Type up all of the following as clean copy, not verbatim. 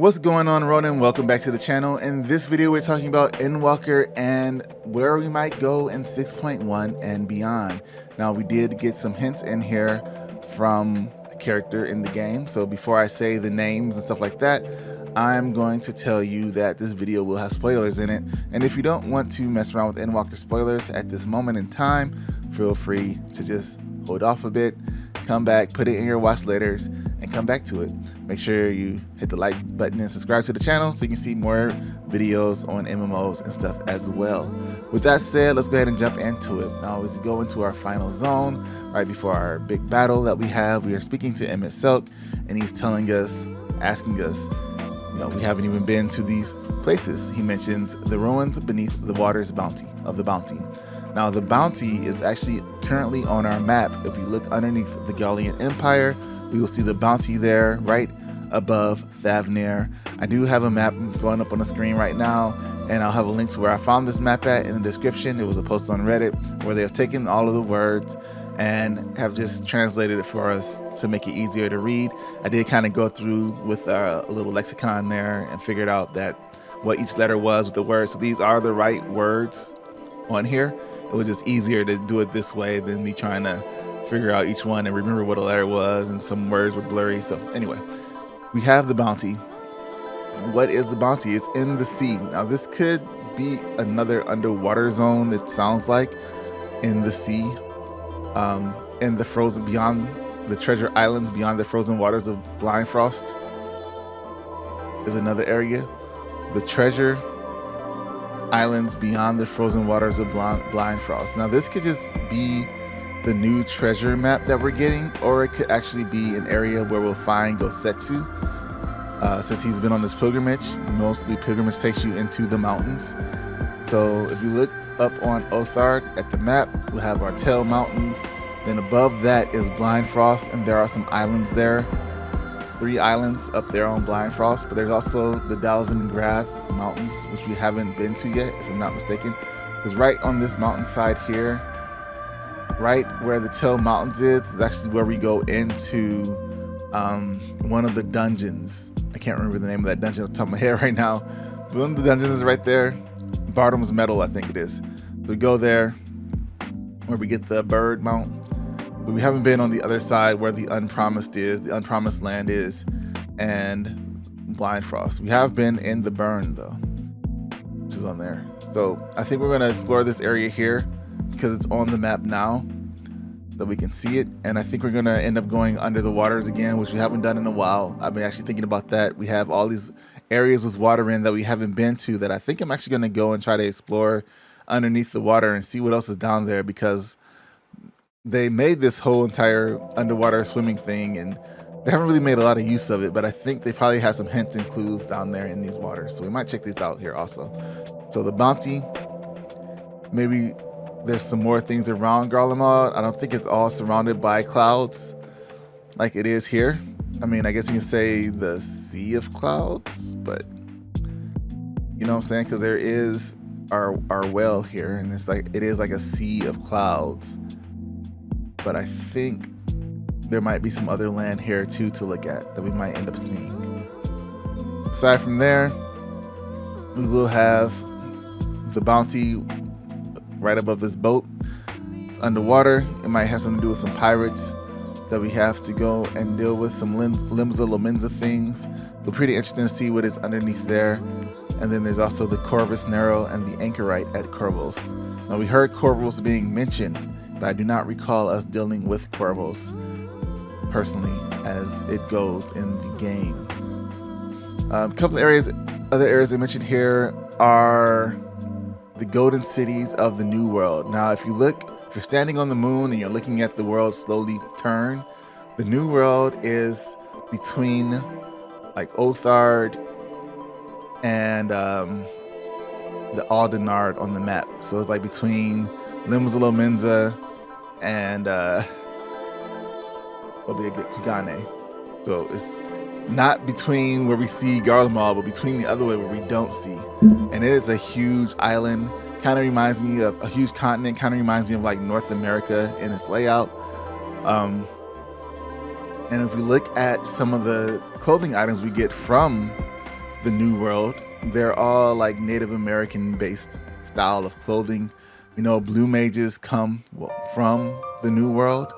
What's going on, Ronin? Welcome back to the channel. In this video, we're talking about Endwalker and where we might go in 6.1 and beyond. Now, we did get some hints in here from the character in the game. So before I say the names and stuff like that, I'm going to tell you that this video will have spoilers in it. And if you don't want to mess around with Endwalker spoilers at this moment in time, feel free to just hold off a bit, come back, put it in your watch laters, and come back to it. Make sure you hit the like button and subscribe to the channel so you can see more videos on MMOs and stuff as well. With that said, let's go ahead and jump into it. Now, as we go into our final zone, right before our big battle that we have, we are speaking to Emmett Selk, and he's telling us, asking us, we haven't even been to these places. He mentions the ruins beneath the water's bounty. Now, the bounty is actually currently on our map. If we look underneath the Gallian Empire, we will see the bounty there right above Thavnir. I do have a map going up on the screen right now, and I'll have a link to where I found this map at in the description. It was a post on Reddit where they have taken all of the words and have just translated it for us to make it easier to read. I did kind of go through with a little lexicon there and figured out that what each letter was with the words. So these are the right words on here. It was just easier to do it this way than me trying to figure out each one and remember what a letter was, and some words were blurry. So anyway, we have the bounty. What is the bounty? It's in the sea. Now, this could be another underwater zone, it sounds like, in the sea, in the frozen, beyond the treasure islands, beyond the frozen waters of Blind Frost is another area. The treasure islands beyond the frozen waters of Blind Frost. Now, this could just be the new treasure map that we're getting, or it could actually be an area where we'll find Gosetsu. Since he's been on this pilgrimage, mostly pilgrimage takes you into the mountains. So if you look up on Othard at the map, we'll have our Tail Mountains. Then above that is Blind Frost, and there are some islands there. 3 islands up there on Blind Frost, but there's also the Dalvingrath Mountains, which we haven't been to yet, if I'm not mistaken. Because right on this mountainside here, right where the Tail Mountains is actually where we go into one of the dungeons. I can't remember the name of that dungeon off the top of my head right now. But one of the dungeons is right there. Bardom's Metal, I think it is. So we go there where we get the bird mount. But we haven't been on the other side where the Unpromised is, the Unpromised Land is, and Blind Frost. We have been in the Burn though, which is on there. So I think we're going to explore this area here because it's on the map now that we can see it. And I think we're going to end up going under the waters again, which we haven't done in a while. I've been actually thinking about that. We have all these areas with water in that we haven't been to that I think I'm actually going to go and try to explore underneath the water and see what else is down there, because they made this whole entire underwater swimming thing and they haven't really made a lot of use of it, but I think they probably have some hints and clues down there in these waters. So we might check these out here also. So the bounty, maybe there's some more things around Garlemald. I don't think it's all surrounded by clouds like it is here. I mean, I guess you can say the Sea of Clouds, but you know what I'm saying? Because there is our well here, and it's like, it is like a sea of clouds. But I think there might be some other land here too to look at that we might end up seeing. Aside from there, we will have the bounty right above this boat. It's underwater. It might have something to do with some pirates that we have to go and deal with, some Limsa Lominsa things. But pretty interesting to see what is underneath there. And then there's also the Corvus Narrow and the Anchorite at Corvus. Now, we heard Corvus being mentioned, but I do not recall us dealing with Corvus personally as it goes in the game. A couple of other areas I mentioned here are the golden cities of the New World. Now, if you're standing on the moon and you're looking at the world slowly turn, the New World is between like Othard and the Aldenard on the map. So it's like between Limsa Lominsa and will be a good Kugane. So it's not between where we see Garlemald, but between the other way where we don't see. And it is a huge island. Kind of reminds me of a huge continent. Kind of reminds me of like North America in its layout. And if we look at some of the clothing items we get from the New World. They're all like Native American based style of clothing. We know blue mages come from the New World,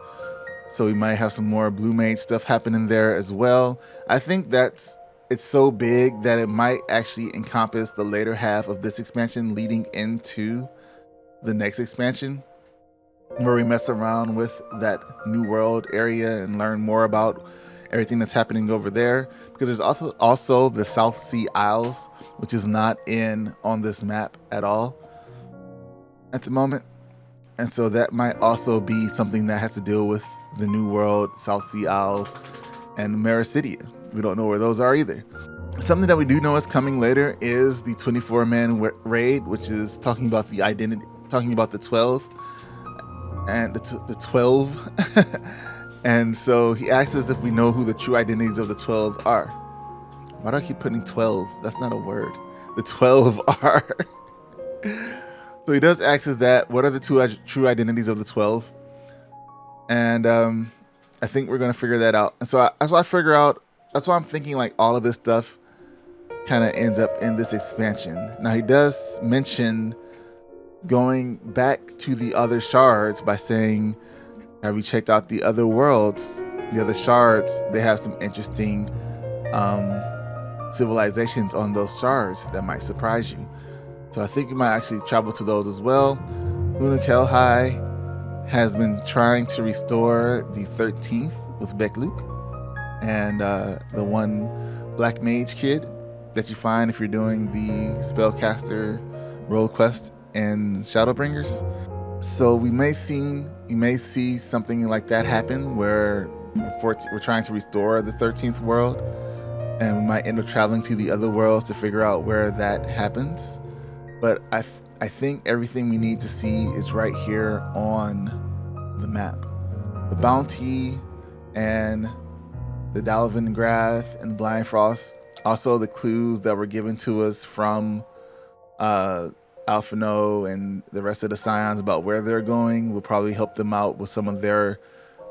so we might have some more blue mage stuff happening there as well. I think it's so big that it might actually encompass the later half of this expansion leading into the next expansion, where we mess around with that New World area and learn more about everything that's happening over there. Because there's also the South Sea Isles, which is not on this map at all at the moment. And so that might also be something that has to deal with the New World, South Sea Isles, and Mericidia. We don't know where those are either. Something that we do know is coming later is the 24-man raid, which is talking about the identity, talking about the 12 and the 12. And so he asks us if we know who the true identities of the 12 are. Why do I keep putting 12? That's not a word. The 12 are. So he does ask us that. What are the true identities of the 12? And I think we're going to figure that out. And so that's why I'm thinking like all of this stuff kind of ends up in this expansion. Now he does mention going back to the other shards by saying, have you checked out the other worlds, the other shards? They have some interesting civilizations on those shards that might surprise you. So I think you might actually travel to those as well. Unakelhai has been trying to restore the 13th with Bekluk and the one black mage kid that you find if you're doing the spellcaster role quest in Shadowbringers. So we may see something like that happen where we're trying to restore the 13th world, and we might end up traveling to the other worlds to figure out where that happens. But I think everything we need to see is right here on the map. The Bounty and the Dalvin Grath and Blind Frost. Also the clues that were given to us from Alphino and the rest of the Scions about where they're going will probably help them out with some of their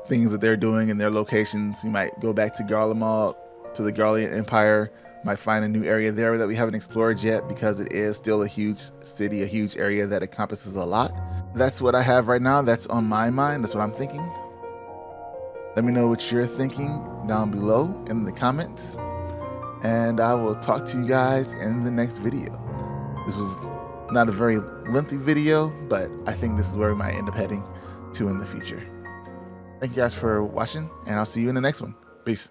things that they're doing in their locations. You might go back to Garlemald, to the Garlean Empire, might find a new area there that we haven't explored yet because it is still a huge city, a huge area that encompasses a lot. That's what I have right now. That's on my mind. That's what I'm thinking. Let me know what you're thinking down below in the comments, and I will talk to you guys in the next video. This was not a very lengthy video, but I think this is where we might end up heading to in the future. Thank you guys for watching, and I'll see you in the next one. Peace.